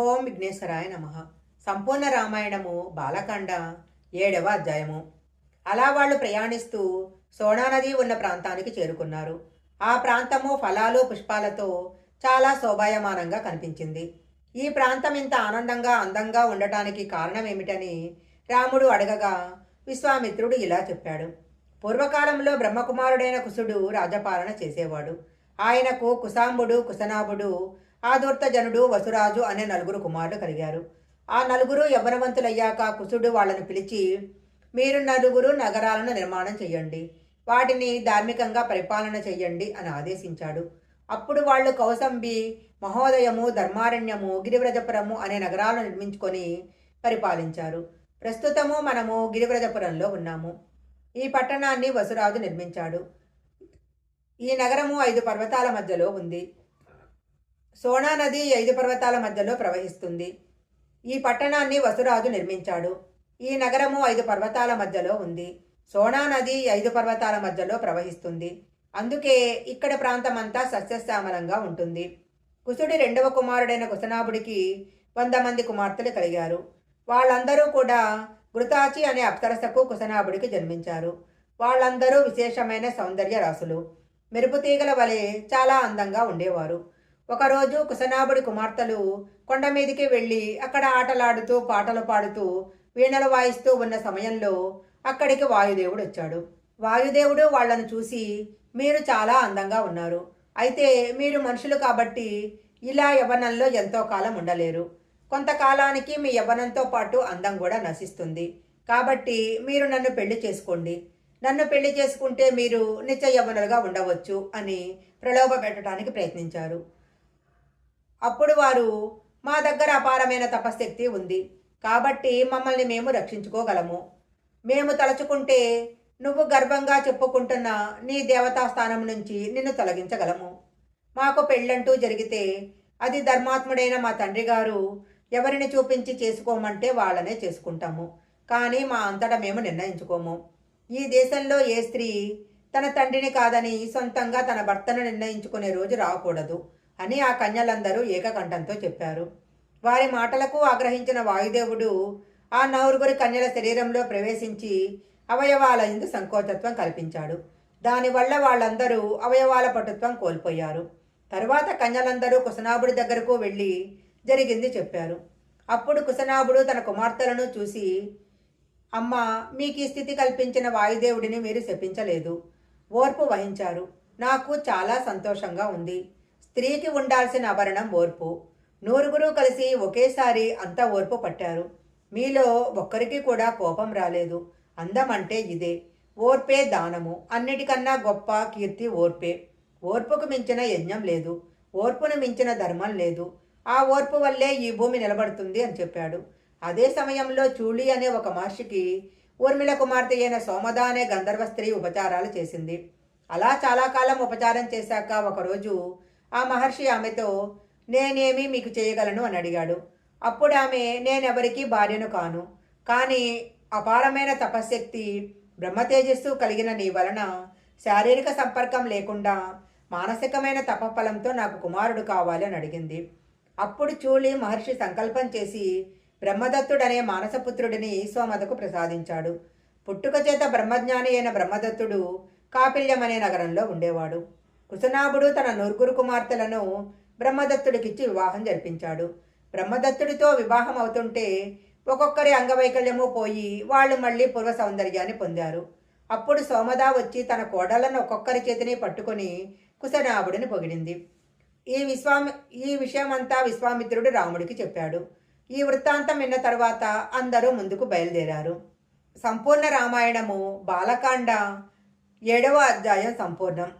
ఓం విఘ్నేశ్వరాయ నమ. సంపూర్ణ రామాయణము బాలకాండ 7వ అధ్యాయము. అలా వాళ్ళు ప్రయాణిస్తూ సోనా నది ఉన్న ప్రాంతానికి చేరుకున్నారు. ఆ ప్రాంతము ఫలాలు పుష్పాలతో చాలా శోభాయమానంగా కనిపించింది. ఈ ప్రాంతం ఇంత ఆనందంగా అందంగా ఉండటానికి కారణమేమిటని రాముడు అడగగా విశ్వామిత్రుడు ఇలా చెప్పాడు. పూర్వకాలంలో బ్రహ్మకుమారుడైన కుశుడు రాజపాలన చేసేవాడు. ఆయనకు కుశాంబుడు, కుశనాభుడు, ఆధూర్తజనుడు, వసురాజు అనే నలుగురు కుమారులు కలిగారు. ఆ నలుగురు యవ్వనవంతులయ్యాక కుశుడు వాళ్ళను పిలిచి, మీరు నలుగురు నగరాలను నిర్మాణం చెయ్యండి, వాటిని ధార్మికంగా పరిపాలన చెయ్యండి అని ఆదేశించాడు. అప్పుడు వాళ్ళు కౌసంబి, మహోదయము, ధర్మారణ్యము, గిరివ్రజపురము అనే నగరాలను నిర్మించుకొని పరిపాలించారు. ప్రస్తుతము మనము గిరివ్రజపురంలో ఉన్నాము. ఈ పట్టణాన్ని వసురాజు నిర్మించాడు. ఈ నగరము 5 పర్వతాల మధ్యలో ఉంది. సోనా నది 5 పర్వతాల మధ్యలో ప్రవహిస్తుంది. ఈ పట్టణాన్ని వసురాజు నిర్మించాడు. ఈ నగరము 5 పర్వతాల మధ్యలో ఉంది. సోనా నది 5 పర్వతాల మధ్యలో ప్రవహిస్తుంది. అందుకే ఇక్కడ ప్రాంతమంతా సస్యశ్యామలంగా ఉంటుంది. కుశుడి 2వ కుమారుడైన కుశనాభుడికి 100 మంది కుమార్తెలు కలిగారు. వాళ్ళందరూ కూడా ఘృతాచి అనే అప్సరసకు కుశనాభుడికి జన్మించారు. వాళ్ళందరూ విశేషమైన సౌందర్య రాసులు. మెరుపుతీగల వలె చాలా అందంగా ఉండేవారు. ఒకరోజు కుశనాభుడి కుమార్తెలు కొండ మీదికి వెళ్ళి అక్కడ ఆటలాడుతూ పాటలు పాడుతూ వీణలు వాయిస్తూ ఉన్న సమయంలో అక్కడికి వాయుదేవుడు వచ్చాడు. వాయుదేవుడు వాళ్లను చూసి, మీరు చాలా అందంగా ఉన్నారు, అయితే మీరు మనుషులు కాబట్టి ఇలా యవ్వనంలో ఎంతో కాలం ఉండలేరు. కొంతకాలానికి మీ యవ్వనంతో పాటు అందం కూడా నశిస్తుంది. కాబట్టి మీరు నన్ను పెళ్లి చేసుకోండి. నన్ను పెళ్లి చేసుకుంటే మీరు నిత్య యవ్వనులుగా ఉండవచ్చు అని ప్రలోభ పెట్టడానికి ప్రయత్నించారు. అప్పుడు వారు, మా దగ్గర అపారమైన తపశక్తి ఉంది, కాబట్టి మమ్మల్ని మేము రక్షించుకోగలము. మేము తలుచుకుంటే నువ్వు గర్వంగా చెప్పుకుంటున్న నీ దేవతా స్థానం నుంచి నిన్ను తొలగించగలము. మాకు పెళ్ళంటూ జరిగితే అది ధర్మాత్ముడైన మా తండ్రి గారు ఎవరిని చూపించి చేసుకోమంటే వాళ్ళనే చేసుకుంటాము. కానీ మా అంతటా మేము నిర్ణయించుకోము. ఈ దేశంలో ఏ స్త్రీ తన తండ్రిని కాదని సొంతంగా తన భర్తను నిర్ణయించుకునే రోజు రాకూడదు అని ఆ కన్యలందరూ ఏకకంఠంతో చెప్పారు. వారి మాటలకు ఆగ్రహించిన వాయుదేవుడు ఆ 9 కన్యల శరీరంలో ప్రవేశించి అవయవాల యందు సంకోచత్వం కల్పించాడు. దానివల్ల వాళ్ళందరూ అవయవాల పటుత్వం కోల్పోయారు. తరువాత కన్యలందరూ కుశనాభుడి దగ్గరకు వెళ్ళి జరిగింది చెప్పారు. అప్పుడు కుశనాభుడు తన కుమార్తెలను చూసి, అమ్మ, మీకు ఈ స్థితి కల్పించిన వాయుదేవుడిని మీరు శపించలేదు, ఓర్పు వహించారు. నాకు చాలా సంతోషంగా ఉంది. స్త్రీకి ఉండాల్సిన ఆభరణం ఓర్పు. 9 కలిసి ఒకేసారి అంత ఓర్పు పట్టారు. మీలో ఒక్కరికి కూడా కోపం రాలేదు. అందం అంటే ఇదే. ఓర్పే దానము. అన్నిటికన్నా గొప్ప కీర్తి ఓర్పే. ఓర్పుకు మించిన యజ్ఞం లేదు. ఓర్పును మించిన ధర్మం లేదు. ఆ ఓర్పు వల్లే ఈ భూమి నిలబడుతుంది అని చెప్పాడు. అదే సమయంలో చూళి అనే ఒక మహర్షికి ఊర్మిళ కుమార్తె అయిన సోమద అనే గంధర్వ స్త్రీ ఉపచారాలు చేసింది. అలా చాలా కాలం ఉపచారం చేశాక ఒకరోజు ఆ మహర్షి ఆమెతో, నేనేమి మీకు చేయగలను అని అడిగాడు. అప్పుడు ఆమె, నేనెవరికీ భార్యను కాను, కానీ అపారమైన తపశ్శక్తి, బ్రహ్మతేజస్సు కలిగిన నీ వలన శారీరక సంపర్కం లేకుండా మానసికమైన తపఫలంతో నాకు కుమారుడు కావాలి అని అడిగింది. అప్పుడు చూళి మహర్షి సంకల్పం చేసి బ్రహ్మదత్తుడనే మానసపుత్రుడిని సోమదకు ప్రసాదించాడు. పుట్టుక చేత బ్రహ్మజ్ఞాని అయిన బ్రహ్మదత్తుడు కాపిల్యం అనే నగరంలో ఉండేవాడు. కుశనాభుడు తన 9 కుమార్తెలను బ్రహ్మదత్తుడికిచ్చి వివాహం జరిపించాడు. బ్రహ్మదత్తుడితో వివాహం అవుతుంటే ఒక్కొక్కరి అంగవైకల్యము పోయి వాళ్ళు మళ్ళీ పూర్వ సౌందర్యాన్ని పొందారు. అప్పుడు సోమద వచ్చి తన కోడళ్లను ఒక్కొక్కరి చేతిని పట్టుకొని కుశనాభుడిని పొగిడింది. ఈ విషయమంతా విశ్వామిత్రుడు రాముడికి చెప్పాడు. ఈ వృత్తాంతం విన్న తర్వాత అందరూ ముందుకు బయలుదేరారు. సంపూర్ణ రామాయణము బాలకాండ 7వ అధ్యాయం సంపూర్ణం.